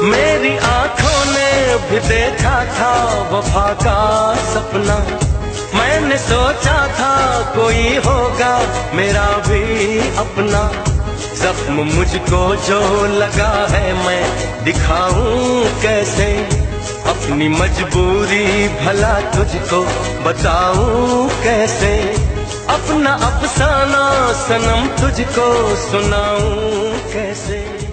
मेरी आंखों ने भी देखा था वफा का सपना। मैंने सोचा था कोई होगा मेरा भी अपना। जख्म मुझको जो लगा है मैं दिखाऊं कैसे, अपनी मजबूरी भला तुझको बताऊं कैसे। अपना अफसाना सनम तुझको सुनाऊं कैसे।